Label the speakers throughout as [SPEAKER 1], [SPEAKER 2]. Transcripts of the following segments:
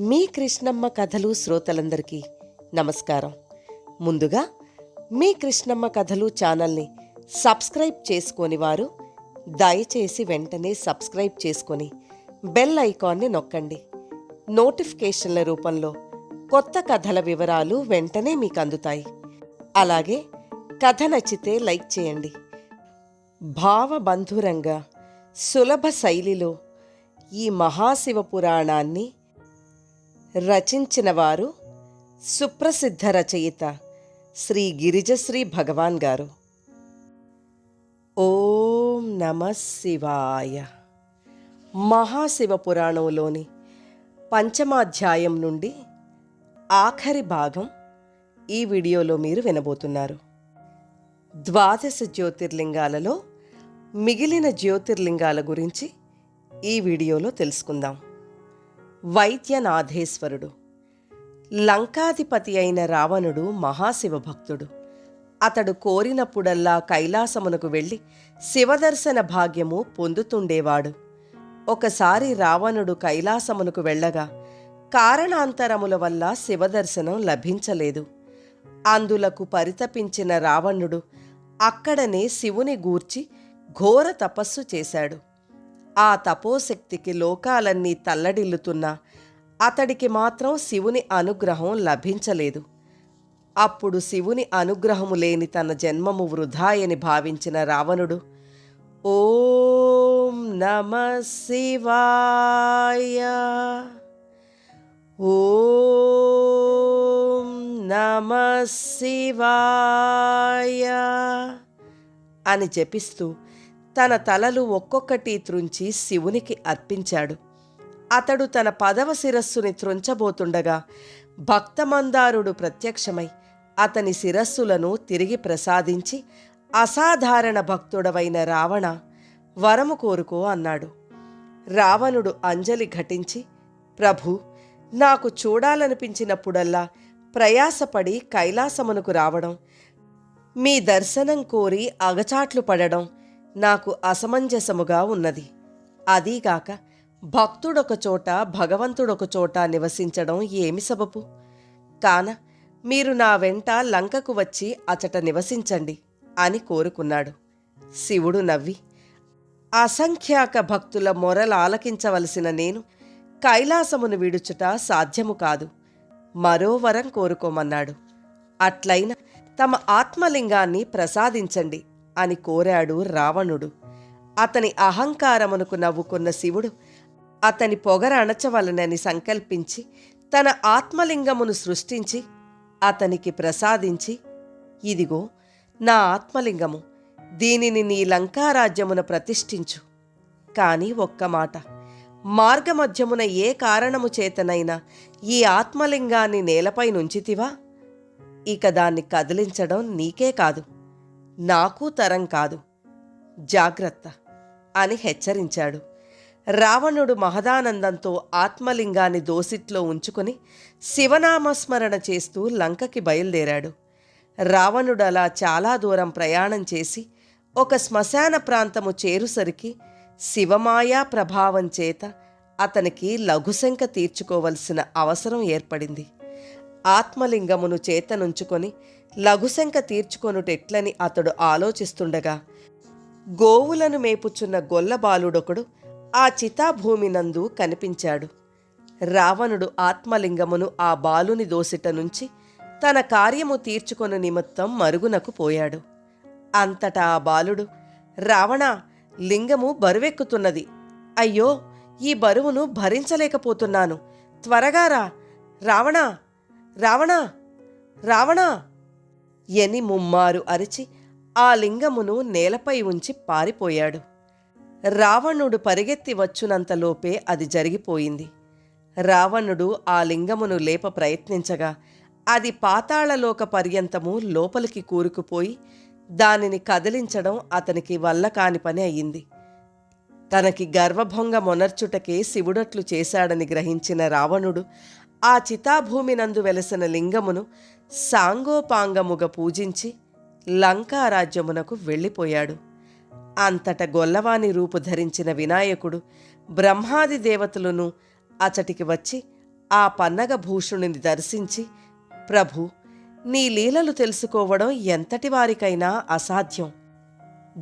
[SPEAKER 1] మీ కృష్ణమ్మ కథలు శ్రోతలందరికీ నమస్కారం. ముందుగా మీ కృష్ణమ్మ కథలు ఛానల్ని సబ్స్క్రైబ్ చేసుకోని వారు దయచేసి వెంటనే సబ్స్క్రైబ్ చేసుకొని బెల్ ఐకాన్ని నొక్కండి. నోటిఫికేషన్ల రూపంలో కొత్త కథల వివరాలు వెంటనే మీకు అందుతాయి. అలాగే కథ నచ్చితే లైక్ చేయండి. భావబంధురంగా సులభ శైలిలో ఈ మహాశివ పురాణాన్ని రచించిన వారు సుప్రసిద్ధ రచయిత శ్రీ గిరిజశ్రీ భగవాన్ గారు. ఓం నమః శివాయ. మహాశివ పురాణంలోని పంచమాధ్యాయం నుండి ఆఖరి భాగం ఈ వీడియోలో మీరు వినబోతున్నారు. 12 జ్యోతిర్లింగాలలో మిగిలిన జ్యోతిర్లింగాల గురించి ఈ వీడియోలో తెలుసుకుందాం. వైద్యనాథేశ్వరుడు. లంకాధిపతి అయిన రావణుడు మహాశివ భక్తుడు. అతడు కోరినప్పుడల్లా కైలాసమునకు వెళ్ళి శివదర్శన భాగ్యము పొందుతుండేవాడు. ఒకసారి రావణుడు కైలాసమునకు వెళ్ళగా కారణాంతరముల వల్ల శివదర్శనం లభించలేదు. అందులకు పరితపించిన రావణుడు అక్కడనే శివుని గూర్చి ఘోర తపస్సు చేశాడు. ఆ తపోశక్తికి లోకాలన్నీ తల్లడిల్లుతున్నా అతడికి మాత్రం శివుని అనుగ్రహం లభించలేదు. అప్పుడు శివుని అనుగ్రహము లేని తన జన్మము వృధాయని భావించిన రావణుడు ఓం నమః శివాయ, ఓం నమః శివాయ అని జపిస్తూ తన తలలు ఒక్కొక్కటి త్రుంచి శివునికి అర్పించాడు. అతడు తన 10వ శిరస్సుని త్రుంచబోతుండగా భక్తమందారుడు ప్రత్యక్షమై అతని శిరస్సులను తిరిగి ప్రసాదించి అసాధారణ భక్తుడవైన రావణ వరము కోరుకో అన్నాడు. రావణుడు అంజలి ఘటించి, ప్రభు, నాకు చూడాలనిపించినప్పుడల్లా ప్రయాసపడి కైలాసమునకు రావడం, మీ దర్శనం కోరి అగచాట్లు పడడం నాకు అసమంజసముగా ఉన్నది. అదీగాక భక్తుడొక చోట భగవంతుడొక చోట నివసించడం ఏమి సబబు? కాన మీరు నా వెంట లంకకు వచ్చి అచట నివసించండి అని కోరుకున్నాడు. శివుడు నవ్వి, అసంఖ్యాక భక్తుల మొరలాలకించవలసిన నేను కైలాసమును విడుచుట సాధ్యము కాదు. మరో వరం కోరుకోమన్నాడు. అట్లైన తమ ఆత్మలింగాన్ని ప్రసాదించండి అని కోరాడు రావణుడు. అతని అహంకారమునకు నవ్వుకున్న శివుడు అతని పొగర అణచవలనని సంకల్పించి తన ఆత్మలింగమును సృష్టించి అతనికి ప్రసాదించి, ఇదిగో నా ఆత్మలింగము, దీనిని నీ లంకారాజ్యమున ప్రతిష్ఠించు. కాని ఒక్క మాట, మార్గమధ్యమున ఏ కారణము చేతనైనా ఈ ఆత్మలింగాన్ని నేలపై నుంచితివా, ఇక దాన్ని కదిలించడం నీకే కాదు, నాకు తరం కాదు, జాగ్రత్త అని హెచ్చరించాడు. రావణుడు మహదానందంతో ఆత్మలింగాన్ని దోసిట్లో ఉంచుకుని శివనామస్మరణ చేస్తూ లంకకి బయలుదేరాడు. రావణుడు అలా చాలా దూరం ప్రయాణం చేసి ఒక శ్మశాన ప్రాంతము చేరుసరికి శివమాయా ప్రభావం చేత అతనికి లఘుశంక తీర్చుకోవలసిన అవసరం ఏర్పడింది. ఆత్మలింగమును చేతనుంచుకొని లఘుశంక తీర్చుకొనుటెట్లని అతడు ఆలోచిస్తుండగా గోవులను మేపుచున్న గొల్లబాలుడొకడు ఆ చితాభూమినందు కనిపించాడు. రావణుడు ఆత్మలింగమును ఆ బాలుని దోసిట నుంచి తన కార్యము తీర్చుకొను నిమిత్తం మరుగునకు పోయాడు. అంతటా ఆ బాలుడు, రావణా, లింగము బరువెక్కుతున్నది, అయ్యో ఈ బరువును భరించలేకపోతున్నాను, త్వరగా రా, రావణా, రావణా, రావణా ఎని ముమ్మారు అరిచి ఆ లింగమును నేలపై ఉంచి పారిపోయాడు. రావణుడు పరిగెత్తి వచ్చునంతలోపే అది జరిగిపోయింది. రావణుడు ఆ లింగమును లేప ప్రయత్నించగా అది పాతాళలోక పర్యంతము లోపలికి కూరుకుపోయి దానిని కదిలించడం అతనికి వల్ల కాని పని అయ్యింది. తనకి గర్వభంగ మొనర్చుటకే శివుడట్లు చేశాడని గ్రహించిన రావణుడు ఆ చితాభూమినందు వెలసిన లింగమును సాంగోపాంగముగా పూజించి లంకారాజ్యమునకు వెళ్ళిపోయాడు. అంతట గొల్లవాని రూపు ధరించిన వినాయకుడు బ్రహ్మాది దేవతలను అచటికి వచ్చి ఆ పన్నగ భూషుడిని దర్శించి, ప్రభు, నీ లీలలు తెలుసుకోవడం ఎంతటి వారికైనా అసాధ్యం.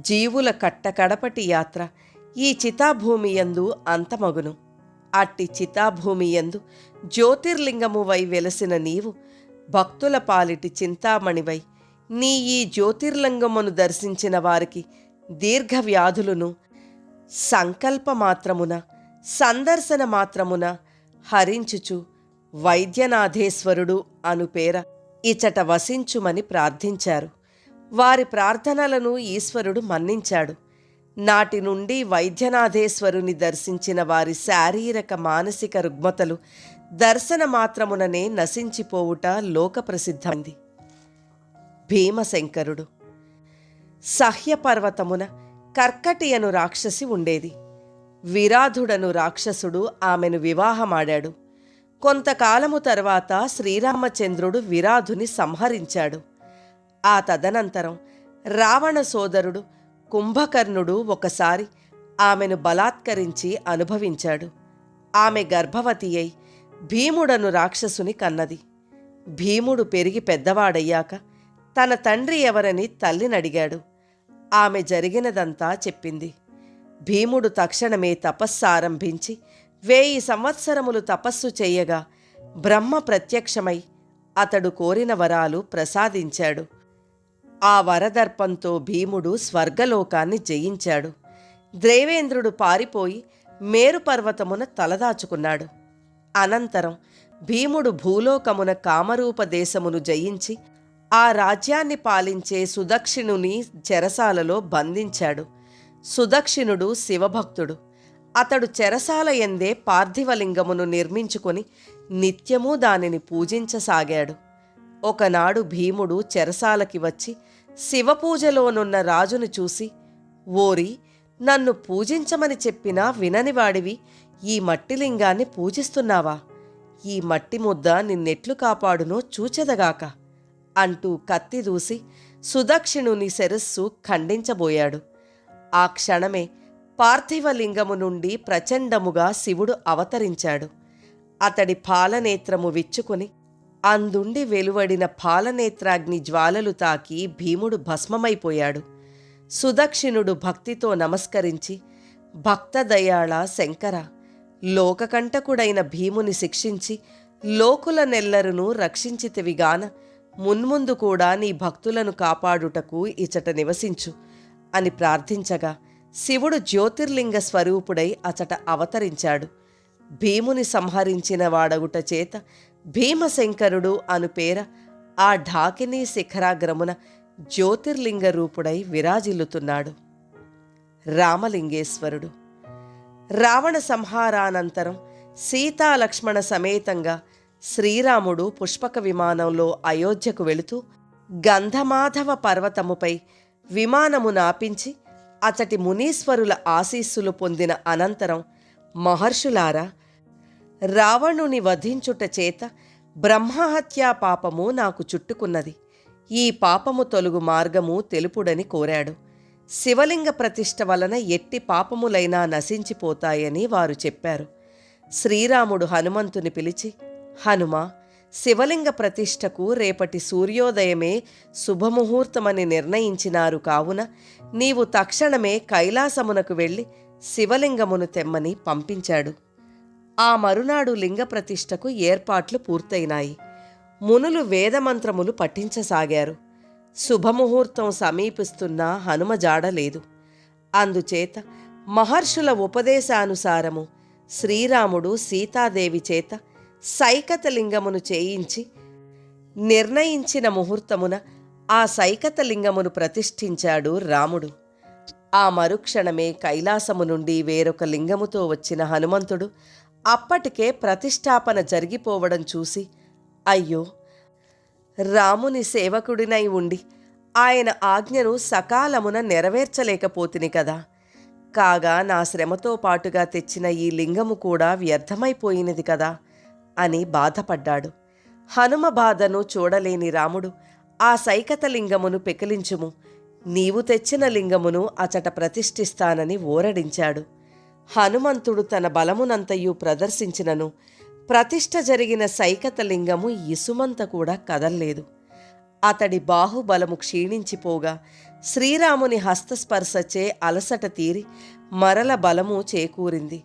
[SPEAKER 1] జీవుల కట్టకడపటి యాత్ర ఈ చితాభూమియందు అంతమగును. అట్టి చితాభూమియందు జ్యోతిర్లింగమువై వెలసిన నీవు భక్తుల పాలిటి చింతామణివై నీ ఈ జ్యోతిర్లింగమును దర్శించిన వారికి దీర్ఘవ్యాధులను సంకల్పమాత్రమున సందర్శన మాత్రమున హరించుచు వైద్యనాథేశ్వరుడు అను పేర ఇచట వసించుమని ప్రార్థించారు. వారి ప్రార్థనలను ఈశ్వరుడు మన్నించాడు. నాటి నుండి వైద్యనాథేశ్వరుని దర్శించిన వారి శారీరక మానసిక రుగ్మతలు దర్శన మాత్రముననే నశించిపోవుట లోకప్రసిద్ధమైంది. భీమశంకరుడు. సహ్యపర్వతమున కర్కటి అను రాక్షసి ఉండేది. విరాధుడను రాక్షసుడు ఆమెను వివాహమాడాడు. కొంతకాలము తర్వాత శ్రీరామచంద్రుడు విరాధుని సంహరించాడు. ఆ తదనంతరం రావణ సోదరుడు కుంభకర్ణుడు ఒకసారి ఆమెను బలాత్కరించి అనుభవించాడు. ఆమె గర్భవతి అయి భీముడను రాక్షసుని కన్నది. భీముడు పెరిగి పెద్దవాడయ్యాక తన తండ్రి ఎవరని తల్లినడిగాడు. ఆమె జరిగినదంతా చెప్పింది. భీముడు తక్షణమే తపస్సారంభించి 1000 సంవత్సరములు తపస్సు చేయగా బ్రహ్మ ప్రత్యక్షమై అతడు కోరిన వరాలు ప్రసాదించాడు. ఆ వరదర్పంతో భీముడు స్వర్గలోకాన్ని జయించాడు. దేవేంద్రుడు పారిపోయి మేరుపర్వతమున తలదాచుకున్నాడు. అనంతరం భీముడు భూలోకమున కామరూప దేశమును జయించి ఆ రాజ్యాన్ని పాలించే సుదక్షిణుని చెరసాలలో బంధించాడు. సుదక్షిణుడు శివభక్తుడు. అతడు చెరసాల యందే పార్థివలింగమును నిర్మించుకొని నిత్యమూ దానిని పూజించసాగాడు. ఒకనాడు భీముడు చెరసాలకి వచ్చి శివపూజలోనున్న రాజును చూసి, ఓరి, నన్ను పూజించమని చెప్పినా విననివాడివి ఈ మట్టిలింగాన్ని పూజిస్తున్నావా? ఈ మట్టి ముద్ద నిన్నెట్లు కాపాడునో చూచెదగాక అంటూ కత్తి దూసి సుదక్షిణుని శిరస్సు ఖండించబోయాడు. ఆ క్షణమే పార్థివలింగము నుండి ప్రచండముగా శివుడు అవతరించాడు. అతడి పాలనేత్రము విచ్చుకొని అందుండి వెలువడిన పాలనేత్రాగ్ని జ్వాలలు తాకి భీముడు భస్మమైపోయాడు. సుదక్షిణుడు భక్తితో నమస్కరించి, భక్తదయాళ శంకర, లోకకంటకుడైన భీముని శిక్షించి లోకులనెల్లరును రక్షించితివిగాన మున్ముందు కూడా నీ భక్తులను కాపాడుటకు ఇచట నివసించు అని ప్రార్థించగా శివుడు జ్యోతిర్లింగ స్వరూపుడై అచట అవతరించాడు. భీముని సంహరించిన వాడగుట చేత భీమశంకరుడు అను పేర ఆ ఢాకినీ శిఖరాగ్రమున జ్యోతిర్లింగ రూపుడై విరాజిల్లుతున్నాడు. రామలింగేశ్వరుడు. రావణ సంహారానంతరం సీతాలక్ష్మణ సమేతంగా శ్రీరాముడు పుష్పక విమానంలో అయోధ్యకు వెళుతూ గంధమాధవ పర్వతముపై విమానము నాపించి అతటి మునీశ్వరుల ఆశీస్సులు పొందిన అనంతరం, మహర్షులారా, రావణుని వధించుట చేత బ్రహ్మహత్యా పాపము నాకు చుట్టుకున్నది. ఈ పాపము తొలుగు మార్గము తెలుపుడని కోరాడు. శివలింగ ప్రతిష్ఠ వలన ఎట్టి పాపములైనా నశించిపోతాయని వారు చెప్పారు. శ్రీరాముడు హనుమంతుని పిలిచి, హనుమా, శివలింగ ప్రతిష్ఠకు రేపటి సూర్యోదయమే శుభముహూర్తమని నిర్ణయించినారు కావున నీవు తక్షణమే కైలాసమునకు వెళ్ళి శివలింగమును తెమ్మని పంపించాడు. ఆ మరునాడు లింగ ప్రతిష్ఠకు ఏర్పాట్లు పూర్తయినాయి. మునులు వేదమంత్రములు పఠించసాగారు. శుభముహూర్తం సమీపిస్తున్నా హనుమ జాడలేదు. అందుచేత మహర్షుల ఉపదేశానుసారము శ్రీరాముడు సీతాదేవి చేత సైకతలింగమును చేయించి నిర్ణయించిన ముహూర్తమున ఆ సైకతలింగమును ప్రతిష్ఠించాడు రాముడు. ఆ మరుక్షణమే కైలాసము నుండి వేరొక లింగముతో వచ్చిన హనుమంతుడు అప్పటికే ప్రతిష్ఠాపన జరిగిపోవడం చూసి, అయ్యో, రాముని సేవకుడినై ఉండి ఆయన ఆజ్ఞను సకాలమున నెరవేర్చలేకపోతిని కదా, కాగా నా శ్రమతో పాటుగా తెచ్చిన ఈ లింగము కూడా వ్యర్థమైపోయినది కదా అని బాధపడ్డాడు. హనుమ బాధను చూడలేని రాముడు, ఆ సైకతలింగమును పెకిలించుము, నీవు తెచ్చిన లింగమును అచట ప్రతిష్ఠిస్తానని ఓరడించాడు. హనుమంతుడు తన బలమునంతయు ప్రదర్శించినను ప్రతిష్ఠ జరిగిన సైకత లింగము ఇసుమంత కూడా కదల్లేదు. అతడి బాహుబలము క్షీణించిపోగా శ్రీరాముని హస్తస్పర్శచే అలసట తీరి మరల బలము చేకూరింది.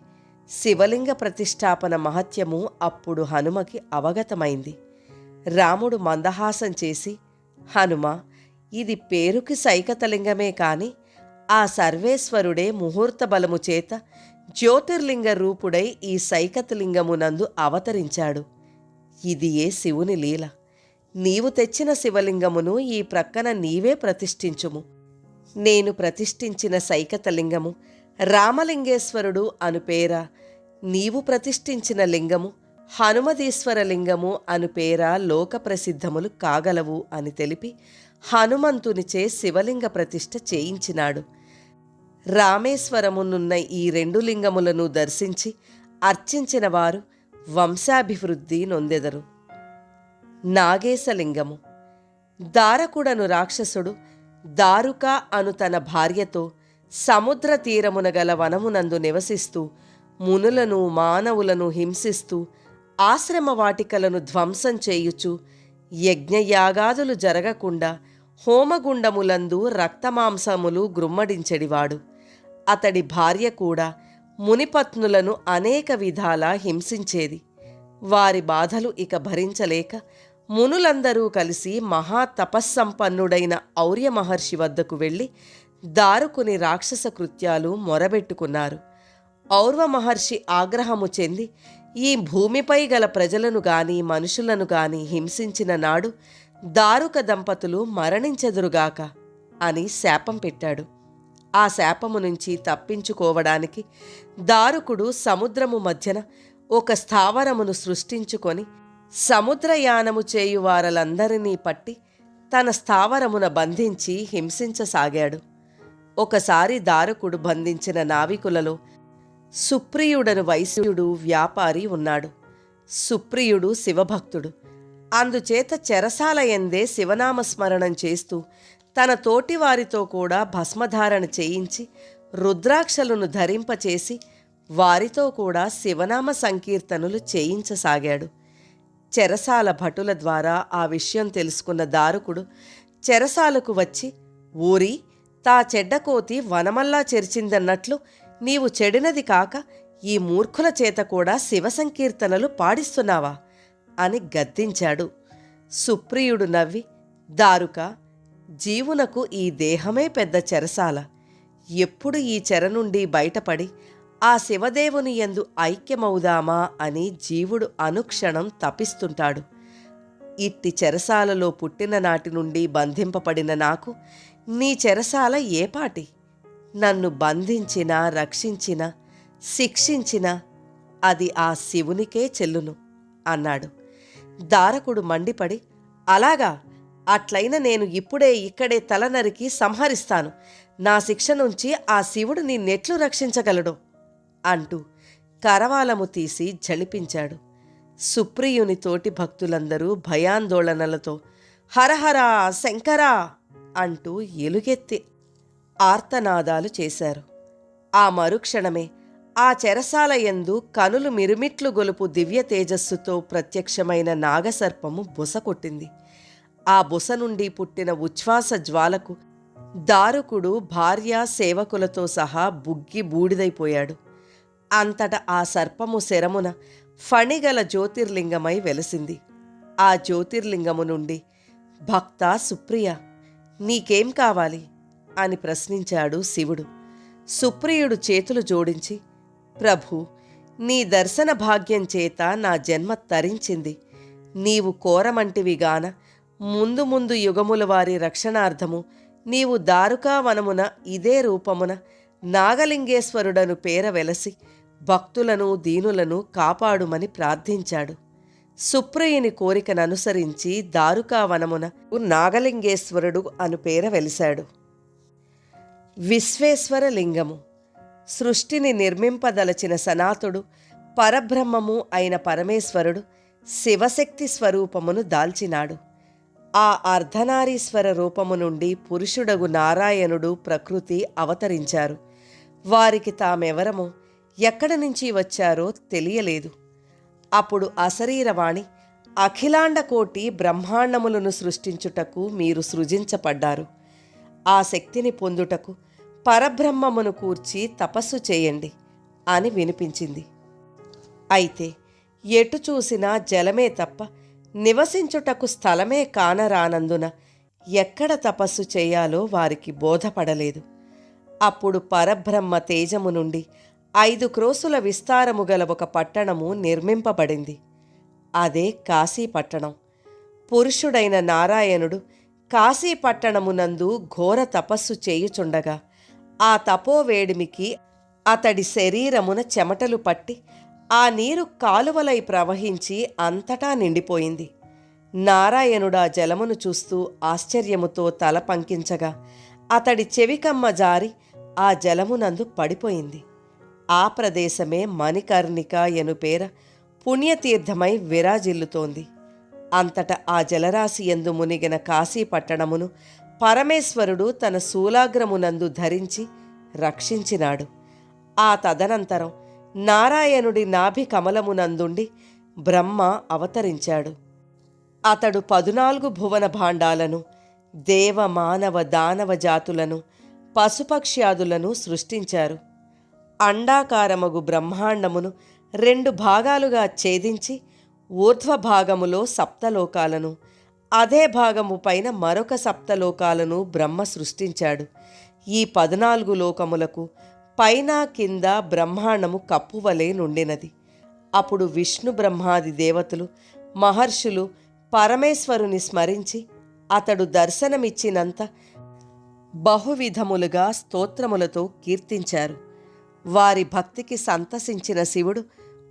[SPEAKER 1] శివలింగ ప్రతిష్టాపన మహత్యము అప్పుడు హనుమకి అవగతమైంది. రాముడు మందహాసం చేసి, హనుమ, ఇది పేరుకి సైకతలింగమే కాని ఆ సర్వేశ్వరుడే ముహూర్త బలము చేత జ్యోతిర్లింగ రూపుడై ఈ సైకతలింగమునందు అవతరించాడు. ఇది ఏ శివుని లీల. నీవు తెచ్చిన శివలింగమును ఈ ప్రక్కన నీవే ప్రతిష్ఠించుము. నేను ప్రతిష్ఠించిన సైకతలింగము రామలింగేశ్వరుడు అను పేర, నీవు ప్రతిష్ఠించిన లింగము హనుమదీశ్వర లింగము అను పేర లోక ప్రసిద్ధములు కాగలవు అని తెలిపి హనుమంతునిచే శివలింగ ప్రతిష్ఠ చేయించినాడు. రామేశ్వరమునున్న ఈ 2 లింగములను దర్శించి అర్చించిన వారు వంశాభివృద్ధి నొందెదరు. నాగేశలింగము. దారకుడను రాక్షసుడు దారుక అను తన భార్యతో సముద్ర తీరమున గల వనమునందు నివసిస్తూ మునులను మానవులను హింసిస్తూ ఆశ్రమ వాటికలను ధ్వంసం చేయుచు యజ్ఞయాగాదులు జరగకుండా హోమగుండములందు రక్తమాంసములు గ్రుమ్మడించెడివాడు. అతడి భార్య కూడా మునిపత్నులను అనేక విధాలా హింసించేది. వారి బాధలు ఇక భరించలేక మునులందరూ కలిసి మహాతపస్సంపన్నుడైన ఔర్య మహర్షి వద్దకు వెళ్ళి దారుకుని రాక్షస కృత్యాలు మొరబెట్టుకున్నారు. ఔర్వ మహర్షి ఆగ్రహము చెంది ఈ భూమిపై గల ప్రజలను గాని మనుషులను గాని హింసించిన నాడు దారుక దంపతులు మరణించెదురుగాక అని శాపం పెట్టాడు. ఆ శాపము నుంచి తప్పించుకోవడానికి దారుకుడు సముద్రము మధ్యన ఒక స్థావరమును సృష్టించుకొని సముద్రయానము చేయువారలందరినీ పట్టి తన స్థావరమున బంధించి హింసించసాగాడు. ఒకసారి దారుకుడు బంధించిన నావికులలో సుప్రియుడను వైశ్యుడు వ్యాపారి ఉన్నాడు. సుప్రియుడు శివభక్తుడు. అందుచేత చెరసాలయందే శివనామస్మరణం చేస్తూ తన తోటివారితో కూడా భస్మధారణ చేయించి రుద్రాక్షలను ధరింపచేసి వారితో కూడా శివనామ సంకీర్తనలు చేయించసాగాడు. చెరసాల భటుల ద్వారా ఆ విషయం తెలుసుకున్న దారుకుడు చెరసాలకు వచ్చి, ఊరి తా చెడ్డకోతి వనమల్లా చెరిచిందన్నట్లు నీవు చెడినది కాక ఈ మూర్ఖుల చేత కూడా శివ సంకీర్తనలు పాడిస్తున్నావా అని గద్దించాడు. సుప్రియుడు నవ్వి, దారుక, జీవునకు ఈ దేహమే పెద్ద చెరసాల. ఎప్పుడు ఈ చెర నుండి బయటపడి ఆ శివదేవుని యందు ఐక్యమవుదామా అని జీవుడు అనుక్షణం తపిస్తుంటాడు. ఇట్టి చెరసాలలో పుట్టిన నాటి నుండి బంధింపబడిన నాకు నీ చెరసాల ఏపాటి? నన్ను బంధించినా రక్షించినా శిక్షించినా అది ఆ శివునికే చెల్లును అన్నాడు. దారకుడు మండిపడి, అలాగా, అట్లయిన నేను ఇప్పుడే ఇక్కడే తల నరికి సంహరిస్తాను. నా శిక్ష నుంచి ఆ శివుడు నిన్నెట్లు రక్షించగలడో అంటూ కరవాలము తీసి జళిపించాడు. సుప్రియుని తోటి భక్తులందరూ భయాందోళనలతో హరహరా శంకరా అంటూ ఎలుగెత్తి ఆర్తనాదాలు చేశారు. ఆ మరుక్షణమే ఆ చెరసాల యందు కనులు మిరుమిట్లు గొలుపు దివ్య తేజస్సుతో ప్రత్యక్షమైన నాగసర్పము బుస కొట్టింది. ఆ బుస నుండి పుట్టిన ఉచ్ఛ్వాస జ్వాలకు దారుకుడు భార్య సేవకులతో సహా బుగ్గి బూడిదైపోయాడు. అంతట ఆ సర్పము శరమున ఫణిగల జ్యోతిర్లింగమై వెలసింది. ఆ జ్యోతిర్లింగము నుండి, భక్త సుప్రియ, నీకేం కావాలి అని ప్రశ్నించాడు శివుడు. సుప్రియుడు చేతులు జోడించి, ప్రభూ, నీ దర్శన భాగ్యం చేత నా జన్మ తరించింది. నీవు కోరమంటివిగాన ముందు ముందు యుగముల వారి రక్షణార్థము నీవు దారుకా వనమున ఇదే రూపమున నాగలింగేశ్వరుడను పేర వెలసి భక్తులను దీనులను కాపాడుమని ప్రార్థించాడు. సుప్రియుని కోరికననుసరించి దారుకావనమున నాగలింగేశ్వరుడు అను పేర వెలిశాడు. విశ్వేశ్వర లింగము. సృష్టిని నిర్మింపదలచిన సనాతుడు పరబ్రహ్మము అయిన పరమేశ్వరుడు శివశక్తి స్వరూపమును దాల్చినాడు. ఆ అర్ధనారీశ్వర రూపము నుండి పురుషుడగు నారాయణుడు ప్రకృతి అవతరించారు. వారికి తామెవరమో ఎక్కడి నుంచి వచ్చారో తెలియలేదు. అప్పుడు అశరీరవాణి, అఖిలాండ కోటి బ్రహ్మాండములను సృష్టించుటకు మీరు సృజించబడ్డారు. ఆ శక్తిని పొందుటకు పరబ్రహ్మమును కూర్చి తపస్సు చేయండి అని వినిపించింది. అయితే ఎటు చూసినా జలమే తప్ప నివసించుటకు స్థలమే కానరానందున ఎక్కడ తపస్సు చేయాలో వారికి బోధపడలేదు. అప్పుడు పరబ్రహ్మ తేజము నుండి 5 క్రోసుల విస్తారము గల ఒక పట్టణము నిర్మింపబడింది. అదే కాశీపట్టణం. పురుషుడైన నారాయణుడు కాశీపట్టణమునందు ఘోర తపస్సు చేయుచుండగా ఆ తపోవేడిమికి అతడి శరీరమున చెమటలు పట్టి ఆ నీరు కాలువలై ప్రవహించి అంతటా నిండిపోయింది. నారాయణుడా జలమును చూస్తూ ఆశ్చర్యముతో తల పంకించగా అతడి చెవికమ్మ జారి ఆ జలమునందు పడిపోయింది. ఆ ప్రదేశమే మణికర్ణిక ఎను పేర పుణ్యతీర్థమై విరాజిల్లుతోంది. అంతట ఆ జలరాశి యందు మునిగిన కాశీపట్టణమును పరమేశ్వరుడు తన శూలాగ్రమునందు ధరించి రక్షించినాడు. ఆ తదనంతరం నారాయణుడి నాభి కమలమునందుండి బ్రహ్మ అవతరించాడు. అతడు 14 భువన భాండాలను, దేవ మానవ దానవ జాతులను, పశుపక్ష్యాదులను సృష్టించారు. అండాకారమగు బ్రహ్మాండమును 2 భాగాలుగా ఛేదించి ఊర్ధ్వభాగములో సప్తలోకాలను, అదే భాగము పైన మరొక సప్తలోకాలను బ్రహ్మ సృష్టించాడు. ఈ 14 లోకములకు పైన కింద బ్రహ్మాండము కప్పువలే నుండినది. అప్పుడు విష్ణు బ్రహ్మాది దేవతలు మహర్షులు పరమేశ్వరుని స్మరించి అతడు దర్శనమిచ్చినంత బహువిధములుగా స్తోత్రములతో కీర్తించారు. వారి భక్తికి సంతసించిన శివుడు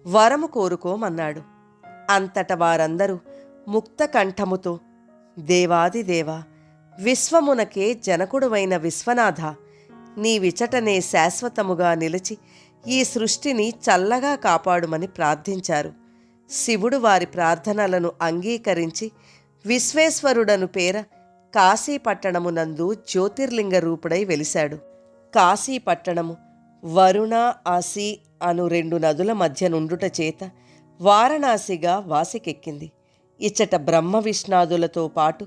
[SPEAKER 1] వరము కోరుకోమన్నాడు. అంతట వారందరూ ముక్తకంఠముతో, దేవాదిదేవా, విశ్వమునకే జనకుడువైన విశ్వనాథ, నీ విచటనే శాశ్వతముగా నిలిచి ఈ సృష్టిని చల్లగా కాపాడుమని ప్రార్థించారు. శివుడు వారి ప్రార్థనలను అంగీకరించి విశ్వేశ్వరుడను పేర కాశీపట్టణమునందు జ్యోతిర్లింగ రూపుడై వెలిశాడు. కాశీపట్టణము వరుణ, ఆసి అను 2 నదుల మధ్య నుండుట చేత వారణాసిగా వాసికెక్కింది. ఇచ్చట బ్రహ్మ విష్ణాదులతో పాటు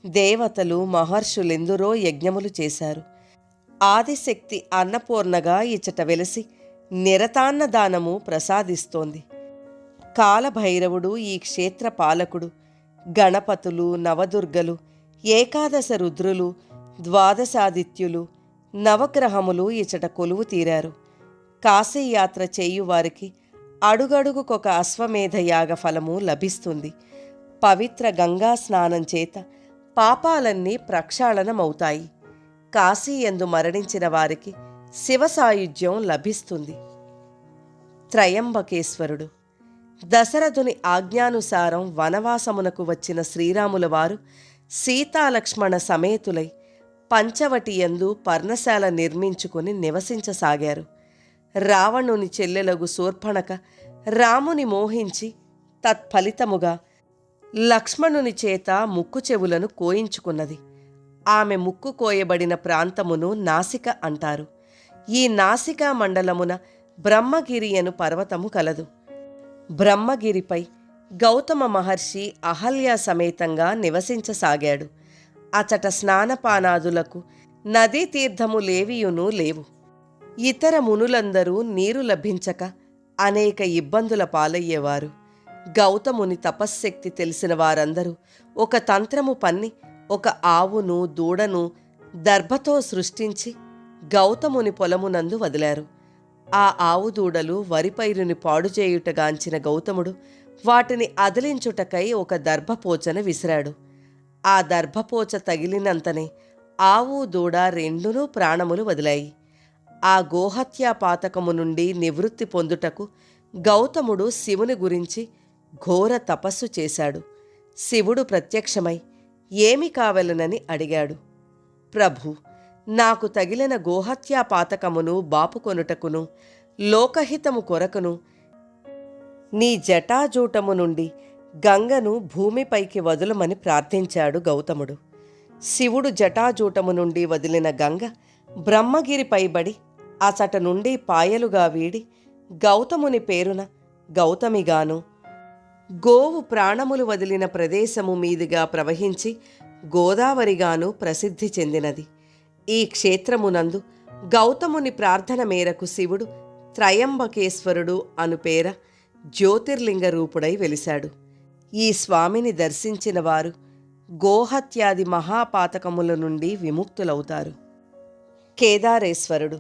[SPEAKER 1] దేవతలు మహర్షులెందరో యజ్ఞములు చేశారు. ఆదిశక్తి అన్నపూర్ణగా ఇచ్చట వెలిసి నిరతాన్నదానము ప్రసాదిస్తోంది. కాలభైరవుడు ఈ క్షేత్ర పాలకుడు. గణపతులు, నవదుర్గలు, ఏకాదశ రుద్రులు, ద్వాదశాదిత్యులు, నవగ్రహములు ఇచ్చట కొలువు తీరారు. కాశీయాత్ర చేయువారికి అడుగడుగుకొక అశ్వమేధ యాగ ఫలము లభిస్తుంది. పవిత్ర గంగా స్నానం చేత పాపాలన్నీ ప్రక్షాళనమవుతాయి. కాశీయందు మరణించిన వారికి శివసాయుధ్యం లభిస్తుంది. త్రయంబకేశ్వరుడు. దశరథుని ఆజ్ఞానుసారం వనవాసమునకు వచ్చిన శ్రీరాముల వారు సీతాలక్ష్మణ సమేతులై పంచవటి యందు పర్ణశాల నిర్మించుకుని నివసించసాగారు. రావణుని చెల్లెలగు శూర్పణఖ రాముని మోహించి తత్ఫలితముగా లక్ష్మణుని చేత ముక్కు చెవులను కోయించుకున్నది. ఆమె ముక్కు కోయబడిన ప్రాంతమును నాసిక అంటారు. ఈ నాసికా మండలమున బ్రహ్మగిరి అను పర్వతము కలదు. బ్రహ్మగిరిపై గౌతమ మహర్షి అహల్య సమేతంగా నివసించసాగాడు. అచట స్నానపానాదులకు నదీ తీర్థములేవియునూ లేవు. ఇతర మునులందరూ నీరు లభించక అనేక ఇబ్బందుల పాలయ్యేవారు. గౌతముని తపశ్శక్తి తెలిసిన వారందరూ ఒక తంత్రము పన్ని ఒక ఆవును, దూడను దర్భతో సృష్టించి గౌతముని పొలమునందు వదిలారు. ఆ ఆవు దూడలు వరిపైరుని పాడుచేయుటగాంచిన గౌతముడు వాటిని అదిలించుటకై ఒక దర్భపోచన విసిరాడు. ఆ దర్భపోచ తగిలినంతనే ఆవు, దూడ రెండునూ ప్రాణములు వదిలాయి. ఆ గోహత్యా పాతకము నుండి నివృత్తి పొందుటకు గౌతముడు శివుని గురించి ఘోర తపస్సు చేశాడు. శివుడు ప్రత్యక్షమై ఏమి కావలనని అడిగాడు. ప్రభు, నాకు తగిలిన గోహత్యా పాతకమును బాపుకొనుటకును లోకహితము కొరకును నీ జటాజూటము నుండి గంగను భూమిపైకి వదులమని ప్రార్థించాడు గౌతముడు. శివుడు జటాజూటము నుండి వదిలిన గంగ బ్రహ్మగిరిపైబడి అచట నుండి పాయలుగా వీడి గౌతముని పేరున గౌతమిగాను, గోవు ప్రాణములు వదిలిన ప్రదేశము మీదుగా ప్రవహించి గోదావరిగాను ప్రసిద్ధి చెందినది. ఈ క్షేత్రమునందు గౌతముని ప్రార్థన మేరకు శివుడు త్రయంబకేశ్వరుడు అను పేర జ్యోతిర్లింగ రూపుడై వెలిశాడు. ఈ స్వామిని దర్శించిన వారు గోహత్యాది మహాపాతకముల నుండి విముక్తులవుతారు. కేదారేశ్వరుడు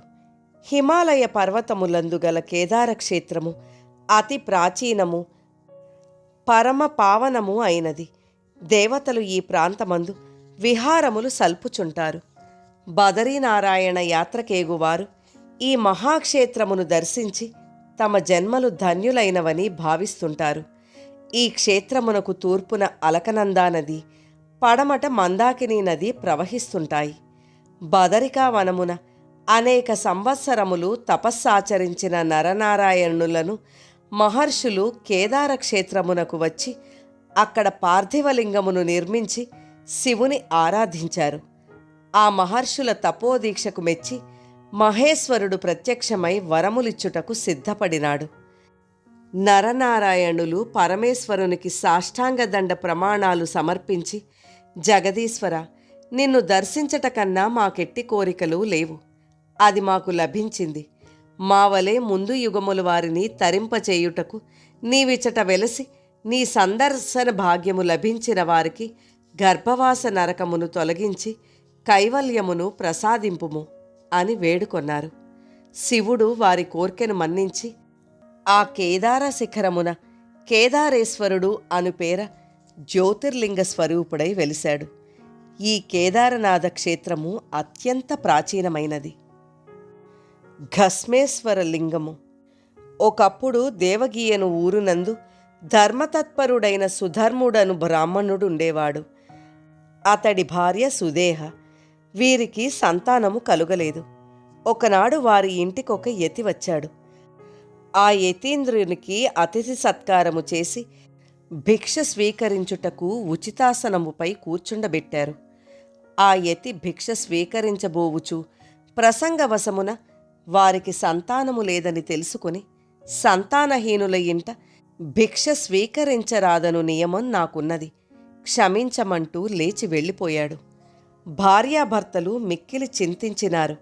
[SPEAKER 1] హిమాలయ పర్వతములందు గల కేదార క్షేత్రము అతి ప్రాచీనము, పరమ పావనము అయినది. దేవతలు ఈ ప్రాంతమందు విహారములు సల్పుచుంటారు. బదరీనారాయణ యాత్రకేగువారు ఈ మహాక్షేత్రమును దర్శించి తమ జన్మలు ధన్యులైనవని భావిస్తుంటారు. ఈ క్షేత్రమునకు తూర్పున అలకనందా నది, పడమట మందాకిని నది ప్రవహిస్తుంటాయి. బదరికా వనమున అనేక సంవత్సరములు తపస్సాచరించిన నరనారాయణులను మహర్షులు కేదార క్షేత్రమునకు వచ్చి అక్కడ పార్థివలింగమును నిర్మించి శివుని ఆరాధించారు. ఆ మహర్షుల తపోదీక్షకు మెచ్చి మహేశ్వరుడు ప్రత్యక్షమై వరములిచ్చుటకు సిద్ధపడినాడు. నరనారాయణులు పరమేశ్వరునికి సాష్టాంగ దండ ప్రమాణాలు సమర్పించి, జగదీశ్వర, నిన్ను దర్శించట కన్నా మాకెట్టి కోరికలు లేవు. అది మాకు లభించింది. మా వలె ముందు యుగముల వారిని తరింపచేయుటకు నీవిచట వెలసి నీ సందర్శన భాగ్యము లభించిన వారికి గర్భవాస నరకమును తొలగించి కైవల్యమును ప్రసాదింపుము అని వేడుకొన్నారు. శివుడు వారి కోర్కెను మన్నించి ఆ కేదార శిఖరమున కేదారేశ్వరుడు అను పేర జ్యోతిర్లింగ స్వరూపుడై వెలిశాడు. ఈ కేదారనాథ క్షేత్రము అత్యంత ప్రాచీనమైనది. ఘస్మేశ్వర లింగము ఒకప్పుడు దేవగీయను ఊరునందు ధర్మతత్పరుడైన సుధర్ముడను బ్రాహ్మణుడు ఉండేవాడు. అతడి భార్య సుదేహ. వీరికి సంతానము కలుగలేదు. ఒకనాడు వారి ఇంటికొక యతి వచ్చాడు. ఆ యతీంద్రునికి అతిథి సత్కారము చేసి భిక్ష స్వీకరించుటకు ఉచితాసనముపై కూర్చుండబెట్టారు. ఆ యతి భిక్ష స్వీకరించబోవుచు ప్రసంగవశమున వారికి సంతానము లేదని తెలుసుకుని, సంతానహీనుల ఇంట భిక్ష స్వీకరించరాదను నియమం నాకున్నది, క్షమించమంటూ లేచి వెళ్ళిపోయాడు. భార్యాభర్తలు మిక్కిలి చింతించినారు.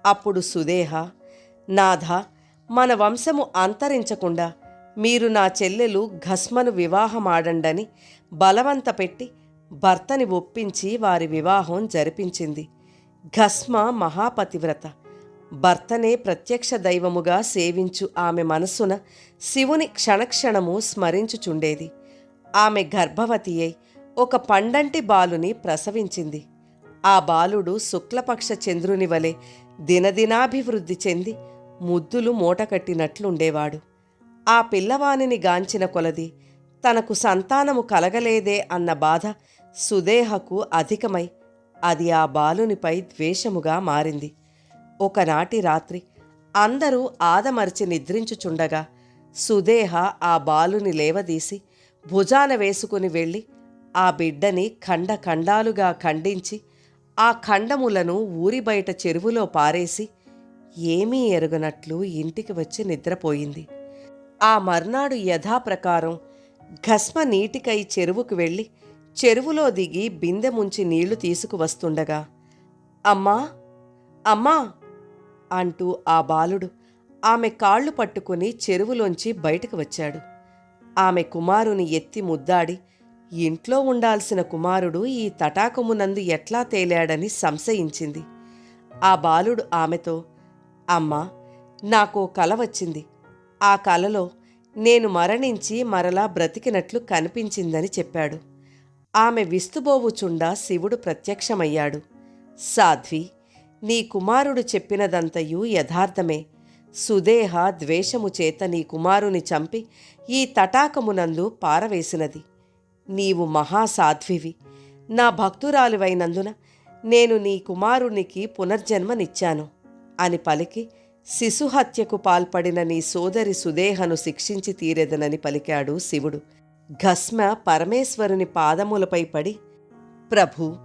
[SPEAKER 1] అప్పుడు సుదేహ, నాథ, మన వంశము అంతరించకుండా మీరు నా చెల్లెలు ఘస్మను వివాహమాడండని బలవంతపెట్టి భర్తని ఒప్పించి వారి వివాహం జరిపించింది. ఘస్మ మహాపతివ్రత. భర్తనే ప్రత్యక్ష దైవముగా సేవించు ఆమె మనస్సున శివుని క్షణక్షణము స్మరించుచుండేది. ఆమె గర్భవతి అయి ఒక పండంటి బాలుని ప్రసవించింది. ఆ బాలుడు శుక్లపక్ష చంద్రుని వలె దినదినాభివృద్ధి చెంది ముద్దులు మూటకట్టినట్లుండేవాడు. ఆ పిల్లవానిని గాంచిన కొలది తనకు సంతానము కలగలేదే అన్న బాధ సుదేహకు అధికమై అది ఆ బాలునిపై ద్వేషముగా మారింది. ఒకనాటి రాత్రి అందరూ ఆదమరిచి నిద్రించుచుండగా సుదేహ ఆ బాలుని లేవదీసి భుజాన వేసుకుని వెళ్ళి ఆ బిడ్డని ఖండఖండాలుగా ఖండించి ఆ ఖండములను ఊరి బయట చెరువులో పారేసి ఏమీ ఎరుగనట్లు ఇంటికి వచ్చి నిద్రపోయింది. ఆ మర్నాడు యథాప్రకారం ఘస్మ నీటికై చెరువుకు వెళ్ళి చెరువులో దిగి బిందె ముంచి నీళ్లు తీసుకువస్తుండగా, అమ్మా అమ్మా అంటూ ఆ బాలుడు ఆమె కాళ్ళు పట్టుకుని చెరువులోంచి బయటకు వచ్చాడు. ఆమె కుమారుని ఎత్తి ముద్దాడి, ఇంట్లో ఉండాల్సిన కుమారుడు ఈ తటాకమునందు ఎట్లా తేలాడని సంశయించింది. ఆ బాలుడు ఆమెతో, అమ్మా, నాకో కల వచ్చింది. ఆ కలలో నేను మరణించి మరలా బ్రతికినట్లు కనిపించిందని చెప్పాడు. ఆమె విస్తుబోవుచుండా శివుడు ప్రత్యక్షమయ్యాడు. సాధ్వి, నీ కుమారుడు చెప్పినదంతయు యథార్థమే. సుదేహ ద్వేషము చేత నీ కుమారుని చంపి ఈ తటాకమునందు పారవేసినది. నీవు మహాసాధ్వివి. నా భక్తురాలివైనందున నేను నీ కుమారునికి పునర్జన్మనిచ్చాను అని పలికి శిశుహత్యకు పాల్పడిన నీ సోదరి సుదేహను శిక్షించి తీరెదనని పలికాడు శివుడు. ఘస్మ పరమేశ్వరుని పాదములపై పడి, ప్రభూ,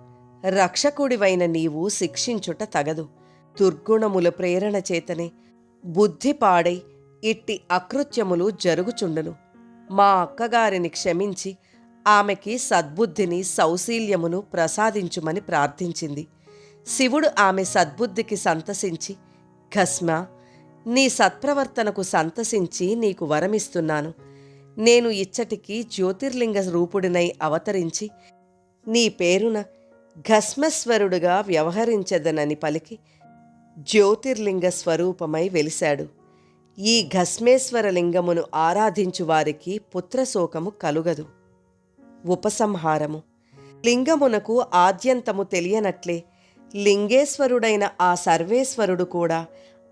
[SPEAKER 1] రక్షకుడివైన నీవు శిక్షించుట తగదు. దుర్గుణముల ప్రేరణ చేతనే బుద్ధి పాడై ఇట్టి అకృత్యములు జరుగుచుండును. మా అక్కగారిని క్షమించి ఆమెకి సద్బుద్ధిని సౌశీల్యమును ప్రసాదించుమని ప్రార్థించింది. శివుడు ఆమె సద్బుద్ధికి సంతసించి, భస్మ, నీ సత్ప్రవర్తనకు సంతసించి నీకు వరమిస్తున్నాను. నేను ఇచ్చటికి జ్యోతిర్లింగ రూపుడినై అవతరించి నీ పేరున భస్మేశ్వరుడుగా వ్యవహరించదనని పలికి జ్యోతిర్లింగ స్వరూపమై వెలిశాడు. ఈ భస్మేశ్వర లింగమును ఆరాధించు వారికి పుత్రశోకము కలుగదు. ఉపసంహారము. లింగమునకు ఆద్యంతము తెలియనట్లే లింగేశ్వరుడైన ఆ సర్వేశ్వరుడు కూడా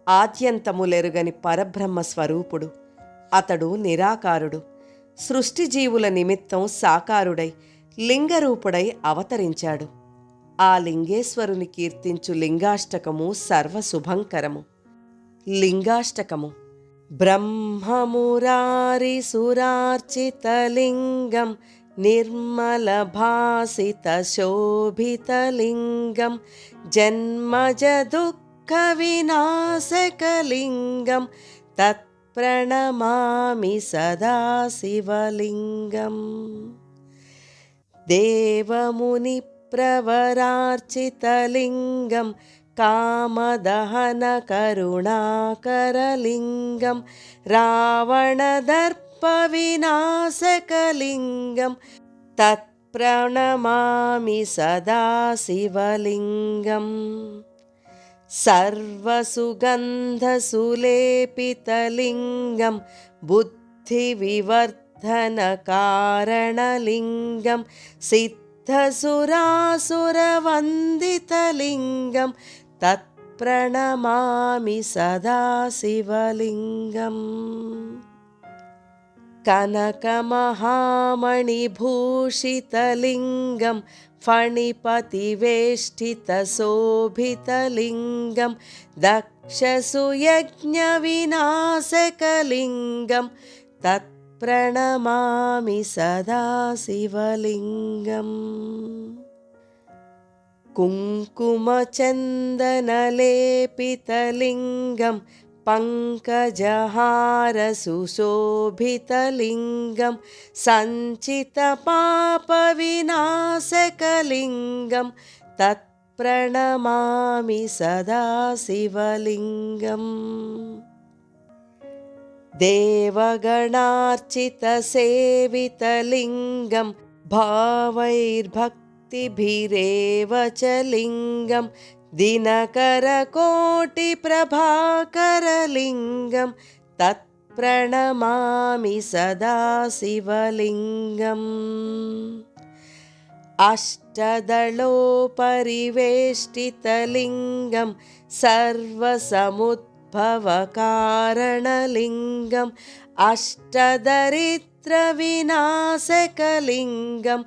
[SPEAKER 1] ఆద్యంతములెరుగని పరబ్రహ్మ స్వరూపుడు. అతడు నిరాకారుడు. సృష్టిజీవుల నిమిత్తం సాకారుడై లింగరూపుడై అవతరించాడు. ఆ లింగేశ్వరుని కీర్తించు లింగాష్టకము సర్వశుభంకరము. లింగాష్టకము. బ్రహ్మమురారి సురార్చితలింగం నిర్మలభాసిత శోభితలింగం జన్మజ దుఃఖ వినాశకలింగం తత్ప్రణమామి సదా శివలింగం. దేవముని ప్రవరార్చితలింగం కామదహన కరుణాకరలింగం రావణదర్ప వినాశకలింగం తత్ప్రణమామి సదా శివలింగం. సర్వసుగంధసులేపితలింగం బుద్ధివివర్ధనకారణలింగం సిద్ధసురాసురవందితలింగం తత్ప్రణమామి సదా శివలింగం. కనకమహామణిభూషితలింగం ఫణిపతివేష్టితశోభితలింగం దక్షసుయజ్ఞవినాశకలింగం తత్ప్రణమామి సదా శివలింగం. కుంకుమచందనలేపితలింగం పంకజహారసుశోభితలింగం సంచితపాపవినాశకలింగం తత్ప్రణమామి సదా శివలింగం. దేవగణార్చితసేవితలింగం భావైర్భక్తిభిరేవ చ లింగం దినకరకోటిప్రభాకరలింగం తత్ప్రణమామి సదా శివలింగం. అష్టదళోపరివేష్టితలింగం సర్వసముద్భవకారణలింగం అష్టదరిద్రవినాశకలింగం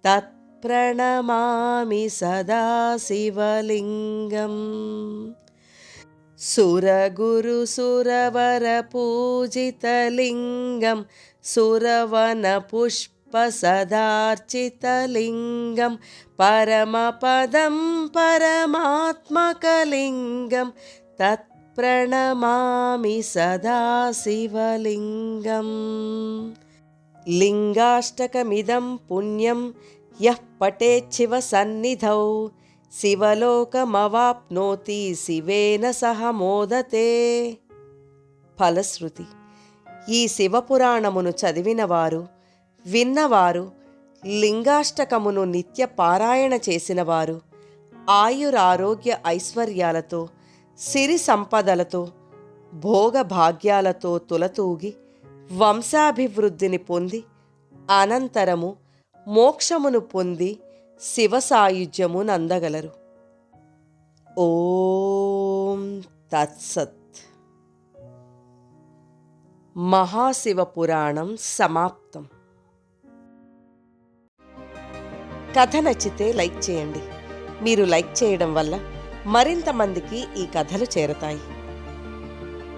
[SPEAKER 1] తత్ప్రణమామి సదా శివలింగం. సురగురుసురవరపూజితలింగం సురవనపుష్పసదార్చితలింగం పరమపదం పరమాత్మకలింగం తత్ప్రణమామి సదా శివలింగం. లింగాష్టకమిదం పుణ్యం యః పఠేచ్చివ సన్నిధౌ శివలోకమవాప్నోతి శివేన సహ మోదతే. ఫలశ్రుతి. ఈ శివపురాణమును చదివినవారు, విన్నవారు, లింగాష్టకమును నిత్య పారాయణ చేసినవారు ఆయురారోగ్య ఐశ్వర్యాలతో, సిరి సంపదలతో, భోగభాగ్యాలతో తులతూగి వంశాభివృద్ధిని పొంది అనంతరము మోక్షమును పొంది శివసాయుజ్యమునందగలరు. ఓం తత్సత్. మహాశివ పురాణం సమాప్తం. కథ నచ్చితే లైక్ చేయండి. మీరు లైక్ చేయడం వల్ల మరింత మందికి ఈ కథలు చేరతాయి.